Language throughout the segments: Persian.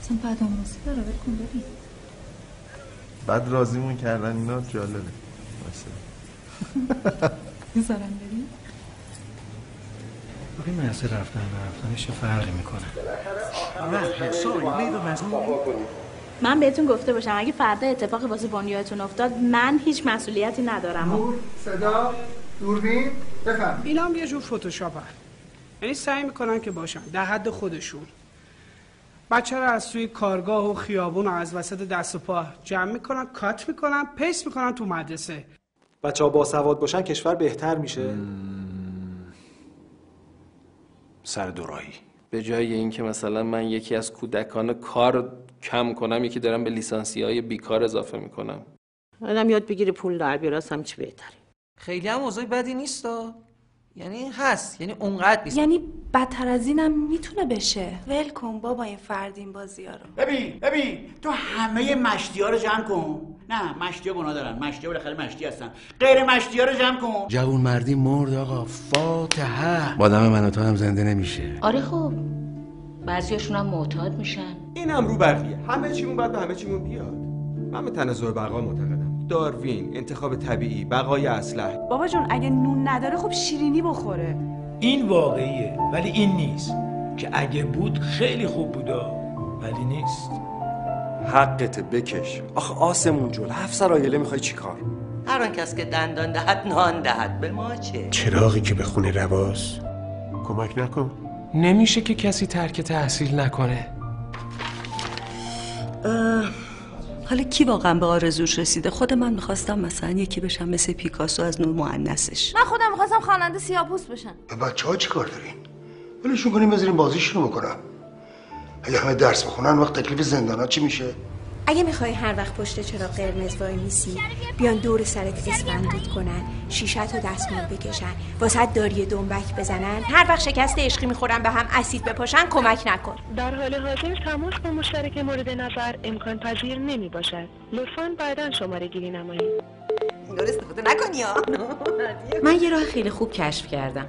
اصلا بدآموزی داره، ول کن ببین. بعد راضیمون کردن اینا جالبه. باشه. میذارم ببین. ببین محضر رفتنش فرقی میکنه. من بهتون گفته باشم اگه فردا اتفاقی واسه بنیادتون افتاد من هیچ مسئولیتی ندارم. نور، صدا، دوربین، بفرمایید. اینا هم یه جور فتوشاپ هست. یعنی سعی میکنن که باشن در حد خودشون. بچه رو از توی کارگاه و خیابون و از وسط دست و پا جمع میکنن، کات میکنن، پیست میکنن تو مدرسه. بچه‌ها با سواد باشن کشور بهتر میشه. سر دوراهی. به جای اینکه مثلا من یکی از کودکان کار کم کنم، یکی دارم به لیسانسیای بیکار اضافه میکنم. آدم یاد بگیره پول در بیاره اصلا چی بهتره. خیلی هم اوضاع بدی نیستا. یعنی هست، یعنی اونقدر نیست. یعنی بدتر از اینم میتونه بشه. ول کن بابا این فردین بازی‌ها رو. ببین تو همه مشتی‌ها رو جمع کن. نه مشتی‌ها گناه دارن، مشتی‌ها بالاخره مشتی هستن. غیر مشتی‌ها رو جمع کن. جوون مردی مرد آقا، فاتحه. با دم من و تو هم زنده نمیشه. آره خب بعضیاشون هم معتاد میشن. اینم رو برقیه. همه چیمون باید به همه چیمون بیاد. من به تناسب بقا معتقدم. داروین، انتخاب طبیعی، بقای اصلح. بابا جون اگه نون نداره خب شیرینی بخوره. این واقعیه ولی این نیست که اگه بود خیلی خوب بودا ولی نیست. حقت بکش. آخه آسمون جل 7 سرایله میخوای چیکار؟ هر آن کس که دندان دهد نان دهد، به ما چه؟ چراغی که به خونه رواست کمک نکن. نمیشه که کسی ترک تحصیل نکنه. حالا کی واقعا به آرزوش رسیده؟ خود من میخواستم مثلا یکی بشم مثل پیکاسو از نوع مؤنثش. من خودم میخواستم خواننده سیاه‌پوست بشم. به بچه‌ها چی کار دارین؟ ولشون کنیم بذاریم بازیشون رو بکنن. اگه همه درس بخونن وقت تکلیف زندانا چی میشه؟ اگه میخوای هر وقت پشت چراغ قرمز وای میسی بیان دور سرت اسفندود کنن، شیشه‌تو دستمال بکشن، واسه داری دنبک بزنن، هر وقت شکست عشقی میخورن به هم اسید بپاشن، کمک نکن. در حال حاضر تماس با مشترک مورد نظر امکان پذیر نمی باشد. لطفاً بعداً شماره گیری نمایید. دور استفاده نکنی ها. من یه راه خیلی خوب کشف کردم.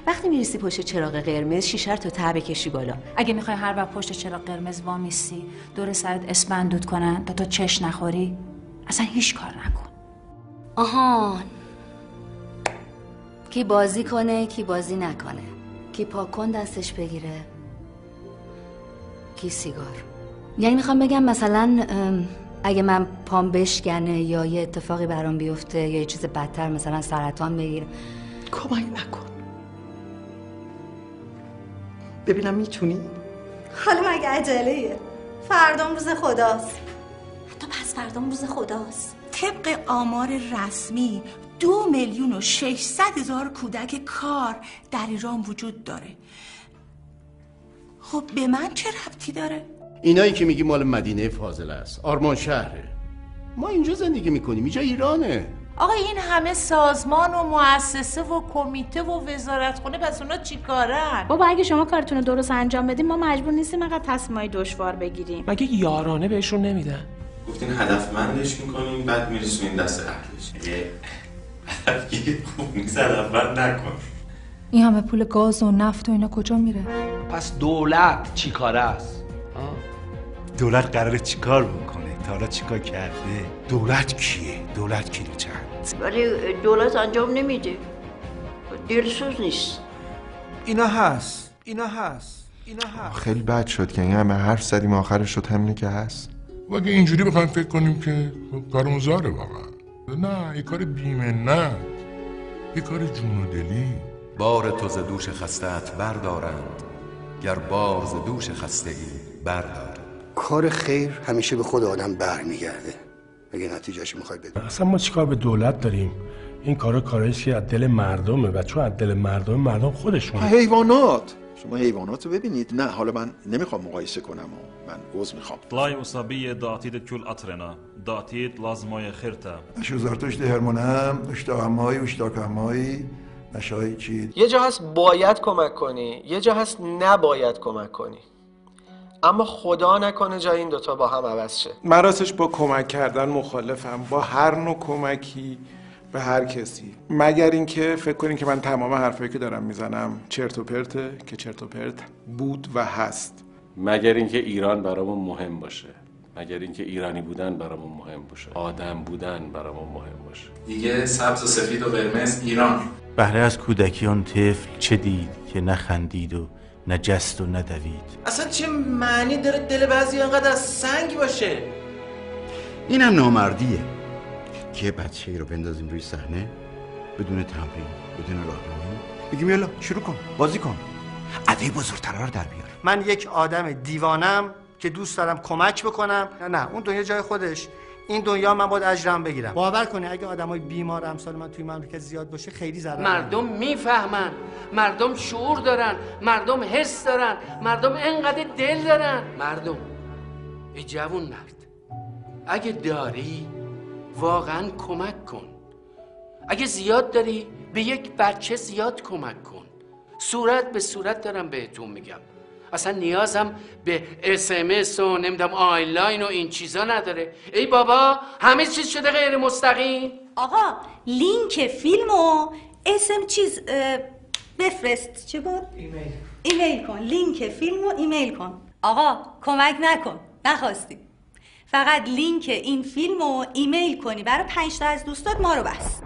وقتی میرسی پشت چراغ قرمز شیشه رو تا ته بکشی بالا. اگه میخوای هر وقت پشت چراغ قرمز وامیسی دور سرت اسفندود کنن تا تو چش نخوری، اصلا هیچ کار نکن. آهان، کی بازی کنه کی بازی نکنه، کی پاکن دستش بگیره کی سیگار. یعنی میخوام بگم مثلا اگه من پام بشکنه یا یه اتفاقی برام بیفته یا یه چیز بدتر مثلا سرطان بگیره، کمک نکن. ببینم میتونی؟ حالا مگه عجله‌ایه؟ فردام روز خداست. حتی پس فردام روز خداست. طبق آمار رسمی 2,600,000 کودک کار در ایران وجود داره. خب به من چه ربطی داره؟ اینایی که میگی مال مدینه فاضله است، آرمان شهره. ما اینجا زندگی میکنیم، اینجا ایرانه. آقا این همه سازمان و مؤسسه و کمیته و وزارتخونه، پس اونا چی کارن؟ بابا اگه شما کارتون رو درست انجام بدیم ما مجبور نیستیم اینقدر تصمیمای دشوار بگیریم. مگه یارانه بهشون نمیدن؟ گفتین هدفمندش میکنیم بعد میرسونیم دست اهلش. اگه هدفگیری خوب نیست هدفمند نکن. این همه پول گاز و نفت و اینا کجا میره؟ پس دولت چی کاره است؟ دولت قراره چیکار بکنه؟ تا حالا چیکار کرده؟ دولت کیه؟ دولت کیلو چند؟ ولی دولت انجام نمیده، دلسوز نیست. اینا هست. خیلی بد شد که این همه حرف زدیم آخرش شد همینه که هست. و اگه اینجوری بخوایم فکر کنیم که کارمون زاره واقعا. نه یه کار بیمنت، یه کار جون و دلی. بار تو ز دوش خسته‌ات بردارند، گر بار ز دوش خسته ای بردار. کار خیر همیشه به خود آدم برمیگرده. اگه نتیجهش میخوای بدون. اصلا ما چیکار به دولت داریم؟ این کارایی که از دل مردمه و چون از دل مردم خودشون. حیوانات، شما حیوانات رو ببینید. نه حالا من نمیخوام مقایسه کنم و من عذر میخوام. طلای اصابی داتید کل اطرنا داتید لازمای خرتا شوزارتوش هرمونم اشتاهمایی اشتاکمایی نشای چی. یه جا هست باید کمک کنی، یه جا هست نباید کمک کنی، اما خدا نکنه جای این دوتا با هم عوض شه. من راستش با کمک کردن مخالفم، با هر نوع کمکی به هر کسی، مگر اینکه فکر کنین که من تمام حرفایی که دارم میزنم چرت و پرته، که چرت و پرت بود و هست. مگر اینکه ایران برامون مهم باشه، مگر اینکه ایرانی بودن برامون مهم باشه، آدم بودن برامون مهم باشه. دیگه سبز و سفید و قرمز ایران. بهره از کودکی آن طفل چه دید که نخندید و نه جست و ندوید؟ اصلا چه معنی داره دل بعضی انقدر از سنگ باشه؟ اینم نامردیه که یه بچه ای رو بندازیم روی صحنه بدون تمرین، بدون راهنمایی، بگیم یالا شروع کن، بازی کن، ادای بزرگترا رو در بیار. من یک آدم دیوانم که دوست دارم کمک بکنم. نه اون دنیا جای خودش، این دنیا من باید اجرم بگیرم. باور کنی اگه آدمای بیمار امثال من توی مملکت زیاد باشه خیلی ضرر. مردم میفهمن، مردم شعور دارن، مردم حس دارن، مردم انقدر دل دارن. مردم ای جوون مرد، اگه داری واقعا کمک کن. اگه زیاد داری به یک بچه زیاد کمک کن. صورت به صورت دارم بهتون میگم. اصلا نیازم به SMS و نمیدونم آنلاین و این چیزا نداره. ای بابا همه چیز شده غیر مستقیم. آقا لینک فیلمو اسم چیز بفرست. چه بود؟ ایمیل کن. لینک فیلمو ایمیل کن. آقا کمک نکن، نخواستی. فقط لینک این فیلمو ایمیل کنی برای 5 تا از دوستات، ما رو بس.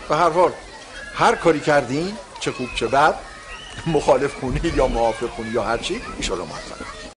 به هر حال هر کاری کردین، چه خوب چه بد، مخالف خونی یا موافق خونی یا هر چی، ان شاء الله موفق.